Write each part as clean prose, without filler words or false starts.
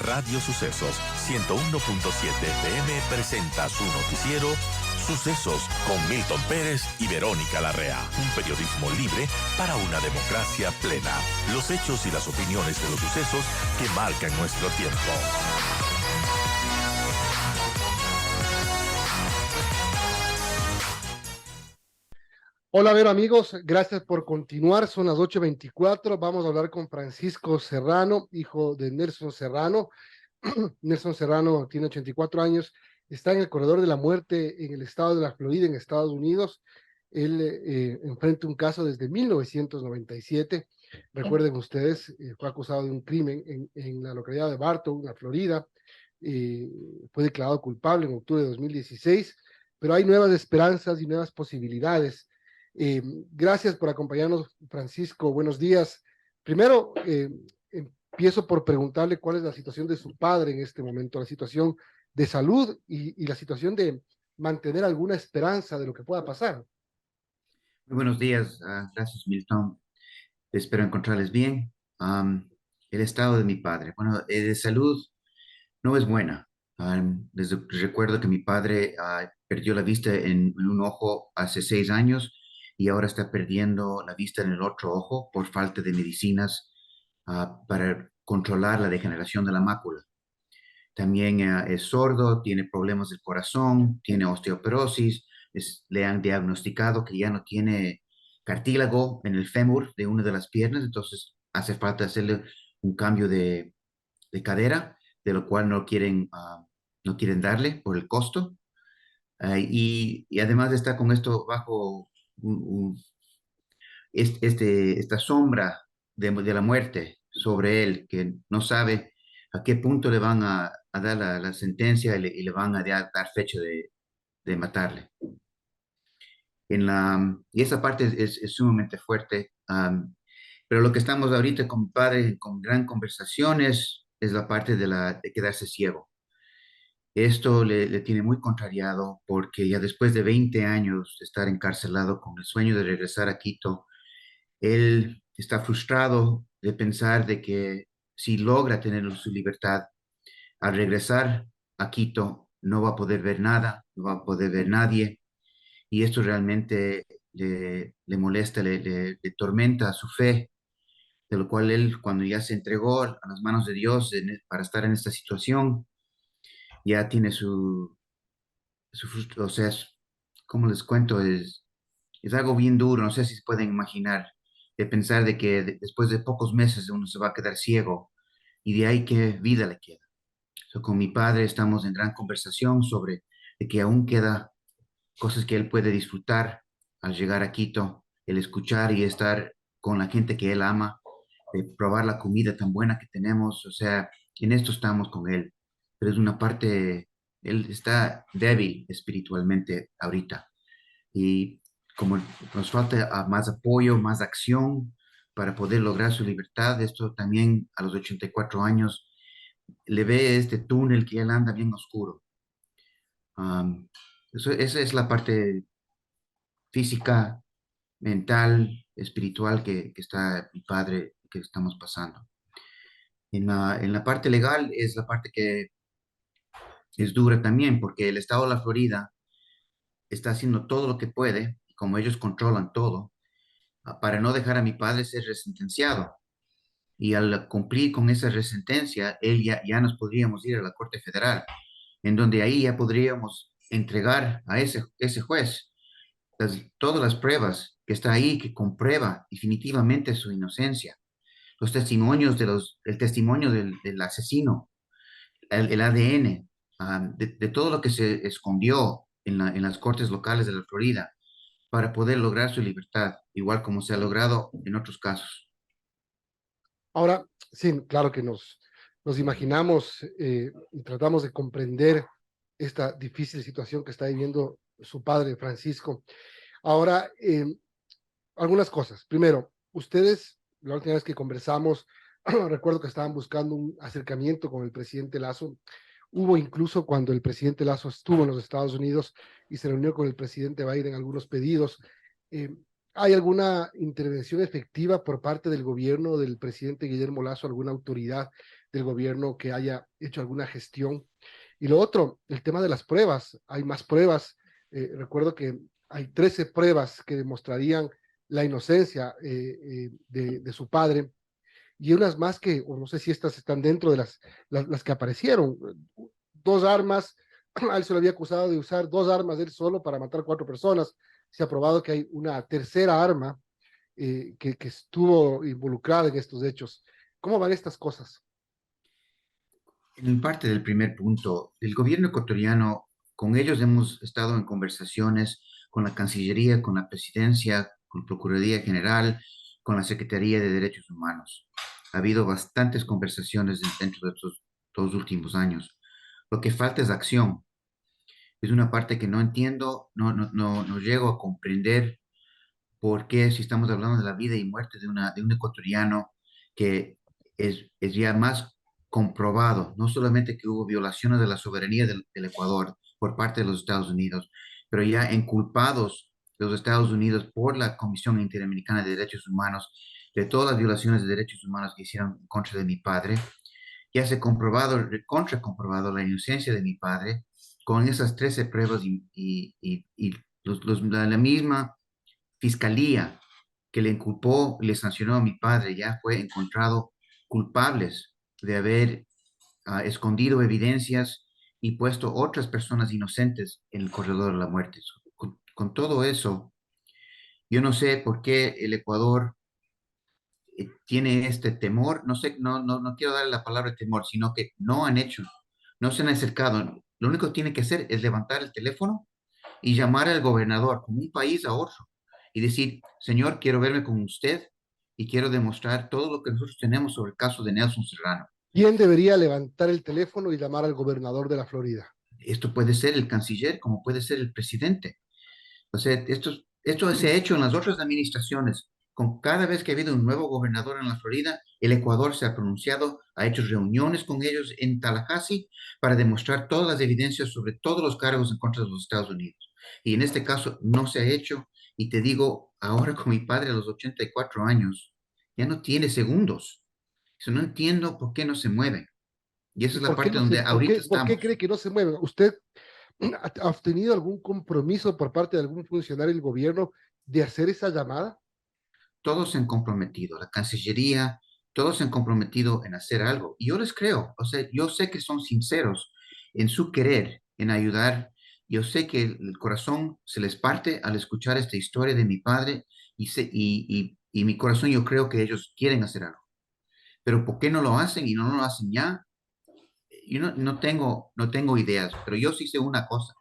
Radio Sucesos 101.7 FM presenta su noticiero Sucesos con Milton Pérez y Verónica Larrea. Un periodismo libre para una democracia plena. Los hechos y las opiniones de los sucesos que marcan nuestro tiempo. Hola, Vero, amigos, gracias por continuar, son las 8:24, vamos a hablar con Francisco Serrano, hijo de Nelson Serrano. Nelson Serrano tiene 84 años, está en el corredor de la muerte en el estado de la Florida, en Estados Unidos. Él enfrenta un caso desde 1997, recuerden ustedes, fue acusado de un crimen en la localidad de Bartow, la Florida. Fue declarado culpable en octubre de 2016, pero hay nuevas esperanzas y nuevas posibilidades. Gracias por acompañarnos, Francisco. Buenos días. Primero, empiezo por preguntarle cuál es la situación de su padre en este momento, la situación de salud y la situación de mantener alguna esperanza de lo que pueda pasar. Muy buenos días, gracias Milton. Espero encontrarles bien. El estado de mi padre, bueno, de salud no es buena. Recuerdo que mi padre perdió la vista en un ojo hace 6 años y ahora está perdiendo la vista en el otro ojo por falta de medicinas para controlar la degeneración de la mácula. También es sordo, tiene problemas del corazón, tiene osteoporosis, le han diagnosticado que ya no tiene cartílago en el fémur de una de las piernas, entonces hace falta hacerle un cambio de cadera, de lo cual no quieren darle por el costo. Y además está con esto bajo esta sombra de la muerte sobre él, que no sabe a qué punto le van a dar la sentencia y le van a dar fecha de matarle. Y esa parte es sumamente fuerte, pero lo que estamos ahorita con mi padre, con gran conversaciones, es la parte de quedarse ciego. Esto le tiene muy contrariado porque ya después de 20 años de estar encarcelado con el sueño de regresar a Quito, él está frustrado de pensar de que si logra tener su libertad, al regresar a Quito no va a poder ver nada, no va a poder ver nadie, y esto realmente le molesta, le tormenta su fe, de lo cual él, cuando ya se entregó a las manos de Dios para estar en esta situación, ya tiene o sea, ¿cómo les cuento? Es algo bien duro, no sé si se pueden imaginar, de pensar de que después de pocos meses uno se va a quedar ciego y de ahí qué vida le queda. Con mi padre estamos en gran conversación sobre de que aún queda cosas que él puede disfrutar al llegar a Quito, el escuchar y estar con la gente que él ama, de probar la comida tan buena que tenemos, o sea, en esto estamos con él, pero es una parte, él está débil espiritualmente ahorita y como nos falta más apoyo, más acción para poder lograr su libertad, esto también a los 84 años le ve este túnel que él anda bien oscuro. Um, esa es la parte física, mental, espiritual que está mi padre, que estamos pasando. En la parte legal es la parte que es dura también, porque el estado de la Florida está haciendo todo lo que puede, y como ellos controlan todo, para no dejar a mi padre ser resentenciado. Y al cumplir con esa resentencia, él ya nos podríamos ir a la Corte Federal, en donde ahí ya podríamos entregar a ese juez todas las pruebas que está ahí, que comprueba definitivamente su inocencia. Los testimonios el testimonio del asesino, el ADN, de todo lo que se escondió en las cortes locales de la Florida para poder lograr su libertad, igual como se ha logrado en otros casos. Ahora, sí, claro que nos imaginamos y tratamos de comprender esta difícil situación que está viviendo su padre, Francisco. Ahora, algunas cosas. Primero, ustedes, la última vez que conversamos, recuerdo que estaban buscando un acercamiento con el presidente Lazo. Hubo incluso cuando el presidente Lazo estuvo en los Estados Unidos y se reunió con el presidente Biden algunos pedidos. Eh, ¿Hay alguna intervención efectiva por parte del gobierno del presidente Guillermo Lasso, alguna autoridad del gobierno que haya hecho alguna gestión? Y lo otro, el tema de las pruebas. Hay más pruebas. Recuerdo que hay 13 pruebas que demostrarían la inocencia de su padre y unas más que, o no sé si estas están dentro de las que aparecieron. Dos armas, a él se lo había acusado de usar dos armas de él solo para matar cuatro personas. Se ha probado que hay una tercera arma que estuvo involucrada en estos hechos. ¿Cómo van estas cosas? En parte del primer punto, el gobierno ecuatoriano, con ellos hemos estado en conversaciones con la Cancillería, con la Presidencia, con la Procuraduría General, con la Secretaría de Derechos Humanos. Ha habido bastantes conversaciones dentro de estos 2 últimos años. Lo que falta es acción. Es una parte que no entiendo, no llego a comprender por qué si estamos hablando de la vida y muerte de un ecuatoriano que es ya más comprobado, no solamente que hubo violaciones de la soberanía del Ecuador por parte de los Estados Unidos, pero ya inculpados los Estados Unidos por la Comisión Interamericana de Derechos Humanos de todas las violaciones de derechos humanos que hicieron en contra de mi padre, ya se ha comprobado, comprobado la inocencia de mi padre con esas 13 pruebas y la misma fiscalía que le inculpó, le sancionó a mi padre, ya fue encontrado culpables de haber escondido evidencias y puesto otras personas inocentes en el corredor de la muerte. Con todo eso, yo no sé por qué el Ecuador tiene este temor, no sé, no quiero darle la palabra temor, sino que no han hecho, no se han acercado. Lo único que tiene que hacer es levantar el teléfono y llamar al gobernador, como un país a otro, y decir, señor, quiero verme con usted y quiero demostrar todo lo que nosotros tenemos sobre el caso de Nelson Serrano. ¿Quién debería levantar el teléfono y llamar al gobernador de la Florida? Esto puede ser el canciller, como puede ser el presidente. O sea, esto se ha hecho en las otras administraciones. Con cada vez que ha habido un nuevo gobernador en la Florida, el Ecuador se ha pronunciado, ha hecho reuniones con ellos en Tallahassee para demostrar todas las evidencias sobre todos los cargos en contra de los Estados Unidos. Y en este caso no se ha hecho. Y te digo, ahora con mi padre a los 84 años, ya no tiene segundos. Eso no entiendo por qué no se mueve. Y esa ¿Y es la parte donde ahorita por qué cree estamos. que no se mueve? ¿Usted ha obtenido algún compromiso por parte de algún funcionario del gobierno de hacer esa llamada? Todos se han comprometido, la Cancillería, todos se han comprometido en hacer algo. Y yo les creo, o sea, yo sé que son sinceros en su querer, en ayudar. Yo sé que el corazón se les parte al escuchar esta historia de mi padre y mi corazón yo creo que ellos quieren hacer algo. Pero ¿por qué no lo hacen y no lo hacen ya? Yo no tengo ideas, pero yo sí sé una cosa.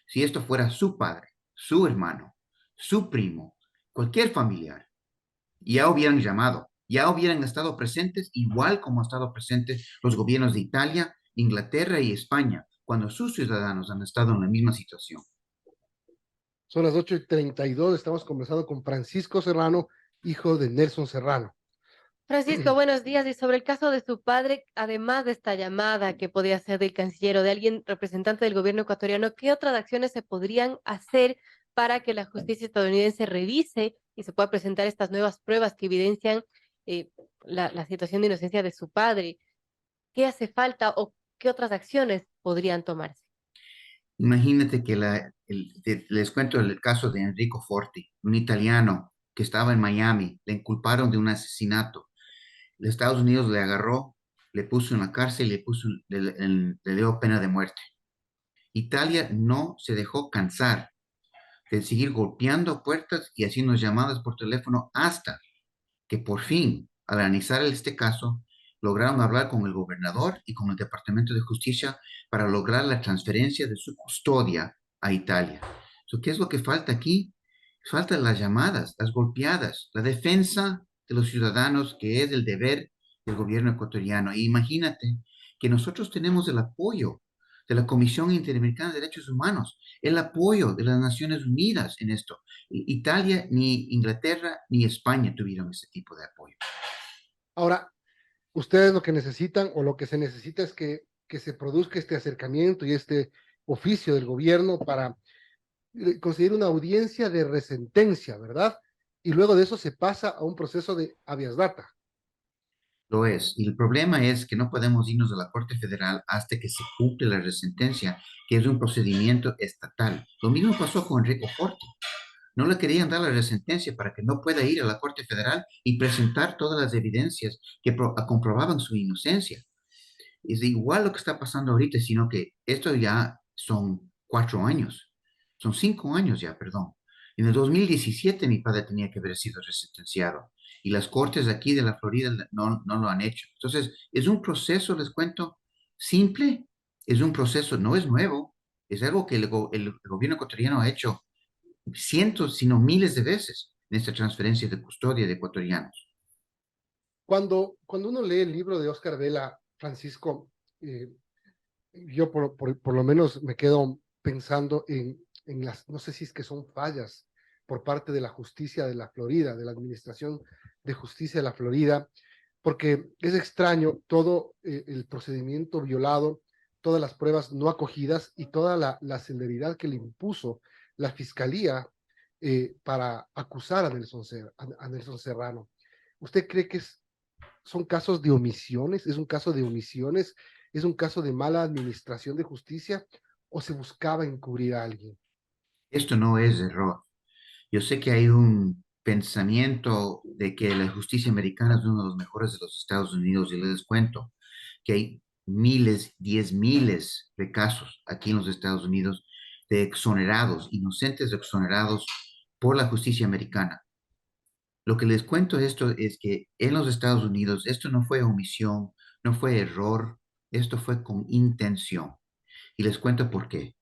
Si esto fuera su padre, su hermano, su primo, cualquier familiar, ya hubieran llamado, ya hubieran estado presentes, igual como han estado presentes los gobiernos de Italia, Inglaterra y España, cuando sus ciudadanos han estado en la misma situación. Son las 8:32. Estamos conversando con Francisco Serrano, hijo de Nelson Serrano. Francisco, buenos días. Y sobre el caso de su padre, además de esta llamada que podía ser del canciller o de alguien representante del gobierno ecuatoriano, ¿qué otras acciones se podrían hacer para que la justicia estadounidense revise y se pueda presentar estas nuevas pruebas que evidencian la situación de inocencia de su padre? ¿Qué hace falta o qué otras acciones podrían tomarse? Imagínate que les cuento el caso de Enrico Forti, un italiano que estaba en Miami, le inculparon de un asesinato. Los Estados Unidos le agarró, le puso en la cárcel y le dio pena de muerte. Italia no se dejó cansar de seguir golpeando puertas y haciendo llamadas por teléfono hasta que por fin, al analizar este caso, lograron hablar con el gobernador y con el Departamento de Justicia para lograr la transferencia de su custodia a Italia. ¿Qué es lo que falta aquí? Faltan las llamadas, las golpeadas, la defensa de los ciudadanos, que es el deber del gobierno ecuatoriano. Y imagínate que nosotros tenemos el apoyo de la Comisión Interamericana de Derechos Humanos, el apoyo de las Naciones Unidas en esto. Italia, ni Inglaterra, ni España tuvieron ese tipo de apoyo. Ahora, ustedes lo que necesitan o lo que se necesita es que se produzca este acercamiento y este oficio del gobierno para conseguir una audiencia de resentencia, ¿verdad? y luego de eso se pasa a un proceso de habeas data. Lo es. Y el problema es que no podemos irnos a la Corte Federal hasta que se cumple la sentencia, que es un procedimiento estatal. Lo mismo pasó con Enrico Forti. No le querían dar la sentencia para que no pueda ir a la Corte Federal y presentar todas las evidencias que comprobaban su inocencia. Es igual lo que está pasando ahorita, sino que esto ya son 4 años, son 5 años ya, perdón. En el 2017 mi padre tenía que haber sido resentenciado y las cortes aquí de la Florida no lo han hecho. Entonces, es un proceso, les cuento, simple, es un proceso, no es nuevo, es algo que el gobierno ecuatoriano ha hecho cientos, sino miles de veces en esta transferencia de custodia de ecuatorianos. Cuando uno lee el libro de Oscar Vela, Francisco, yo por lo menos me quedo pensando en las, no sé si es que son fallas por parte de la justicia de la Florida, de la Administración de Justicia de la Florida, porque es extraño todo el procedimiento violado, todas las pruebas no acogidas y toda la celeridad que le impuso la Fiscalía para acusar a a Nelson Serrano. ¿Usted cree que son casos de omisiones? ¿Es un caso de omisiones? ¿Es un caso de mala administración de justicia? ¿O se buscaba encubrir a alguien? Esto no es error. Yo sé que hay un pensamiento de que la justicia americana es uno de los mejores de los Estados Unidos y les cuento que hay miles, 10 miles de casos aquí en los Estados Unidos de exonerados, inocentes exonerados por la justicia americana. Lo que les cuento esto es que en los Estados Unidos esto no fue omisión, no fue error, esto fue con intención. Y les cuento por qué.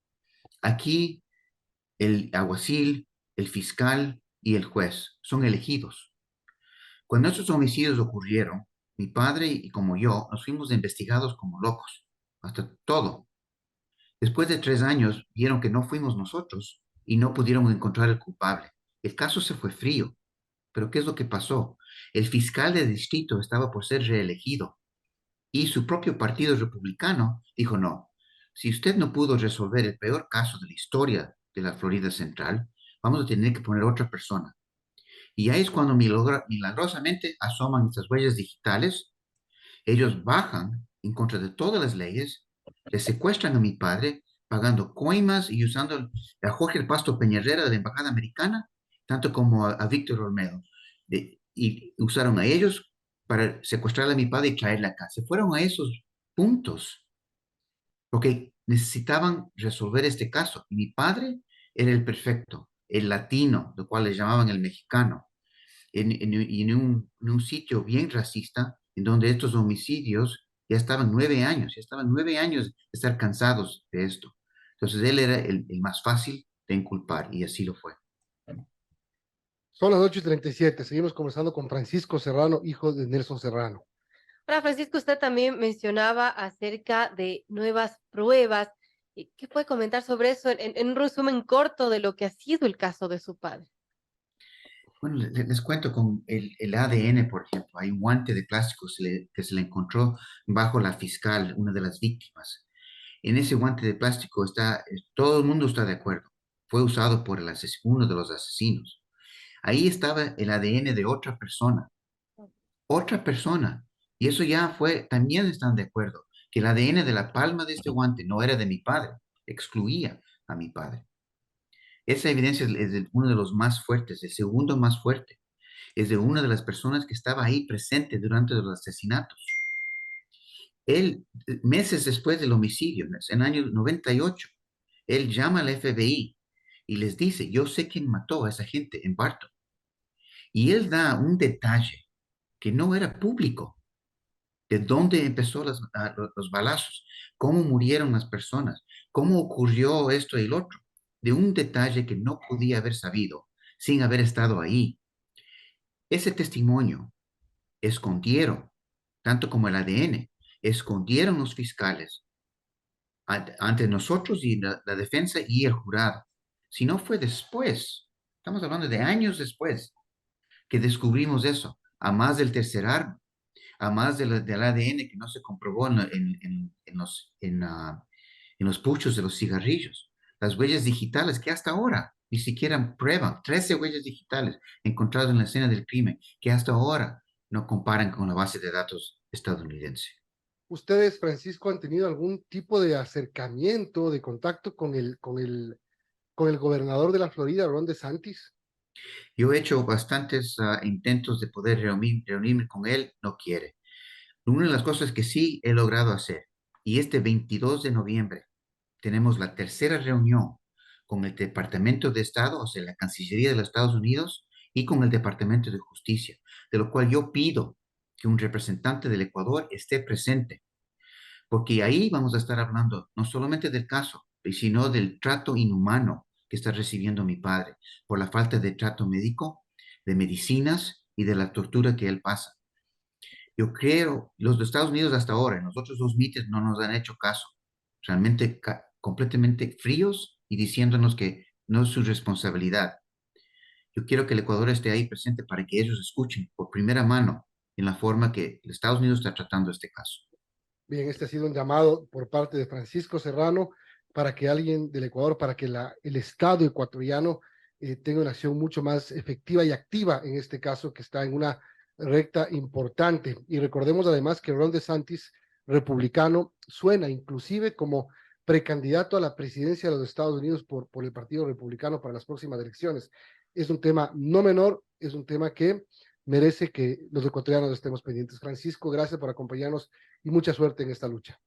Aquí el alguacil, el fiscal y el juez son elegidos. Cuando estos homicidios ocurrieron, mi padre y como yo nos fuimos investigados como locos, hasta todo. Después de 3 años vieron que no fuimos nosotros y no pudieron encontrar el culpable. El caso se fue frío. Pero ¿qué es lo que pasó? El fiscal de distrito estaba por ser reelegido y su propio partido republicano dijo no. Si usted no pudo resolver el peor caso de la historia de la Florida Central, vamos a tener que poner otra persona. Y ahí es cuando milagrosamente asoman estas huellas digitales. Ellos bajan en contra de todas las leyes, le secuestran a mi padre, pagando coimas y usando a Jorge el Pasto Peñarrera de la Embajada Americana, tanto como a Víctor Olmedo. Y usaron a ellos para secuestrar a mi padre y traerle acá. Se fueron a esos puntos porque necesitaban resolver este caso. Y mi padre era el perfecto, el latino, lo cual le llamaban el mexicano, en un sitio bien racista, en donde estos homicidios ya estaban 9 años de estar cansados de esto. Entonces él era el más fácil de inculpar y así lo fue. Son las 8:37. Seguimos conversando con Francisco Serrano, hijo de Nelson Serrano. Ahora, Francisco, usted también mencionaba acerca de nuevas pruebas. ¿Qué puede comentar sobre eso en un resumen corto de lo que ha sido el caso de su padre? Bueno, les cuento con el ADN, por ejemplo. Hay un guante de plástico que se le encontró bajo la fiscal, una de las víctimas. En ese guante de plástico todo el mundo está de acuerdo. Fue usado por uno de los asesinos. Ahí estaba el ADN de otra persona. Y eso ya fue, también están de acuerdo, que el ADN de la palma de este guante no era de mi padre, excluía a mi padre. Esa evidencia es de uno de los más fuertes, el segundo más fuerte, es de una de las personas que estaba ahí presente durante los asesinatos. Él, meses después del homicidio, en el año 98, él llama al FBI y les dice, yo sé quién mató a esa gente en Barton. Y él da un detalle que no era público, de dónde empezó los balazos, cómo murieron las personas, cómo ocurrió esto y el otro, de un detalle que no podía haber sabido sin haber estado ahí. Ese testimonio escondieron, tanto como el ADN, escondieron los fiscales ante nosotros y la defensa y el jurado. Si no fue después, estamos hablando de años después, que descubrimos eso, a más del tercer arma, a más del ADN que no se comprobó en los puchos de los cigarrillos, las huellas digitales que hasta ahora ni siquiera prueban. 13 huellas digitales encontradas en la escena del crimen que hasta ahora no comparan con la base de datos estadounidense. ¿Ustedes, Francisco, han tenido algún tipo de acercamiento, de contacto con el gobernador de la Florida, Ron DeSantis? Yo he hecho bastantes intentos de poder reunirme con él, no quiere. Una de las cosas que sí he logrado hacer, y este 22 de noviembre tenemos la tercera reunión con el Departamento de Estado, o sea, la Cancillería de los Estados Unidos, y con el Departamento de Justicia, de lo cual yo pido que un representante del Ecuador esté presente, porque ahí vamos a estar hablando no solamente del caso, sino del trato inhumano que está recibiendo mi padre por la falta de trato médico, de medicinas y de la tortura que él pasa. Yo creo, los de Estados Unidos hasta ahora, en los otros dos mites no nos han hecho caso, realmente completamente fríos y diciéndonos que no es su responsabilidad. Yo quiero que el Ecuador esté ahí presente para que ellos escuchen por primera mano en la forma que Estados Unidos está tratando este caso. Bien, este ha sido un llamado por parte de Francisco Serrano para que alguien del Ecuador, para que el Estado ecuatoriano tenga una acción mucho más efectiva y activa en este caso que está en una recta importante. Y recordemos además que Ron DeSantis, republicano, suena inclusive como precandidato a la presidencia de los Estados Unidos por el Partido Republicano para las próximas elecciones. Es un tema no menor, es un tema que merece que los ecuatorianos estemos pendientes. Francisco, gracias por acompañarnos y mucha suerte en esta lucha.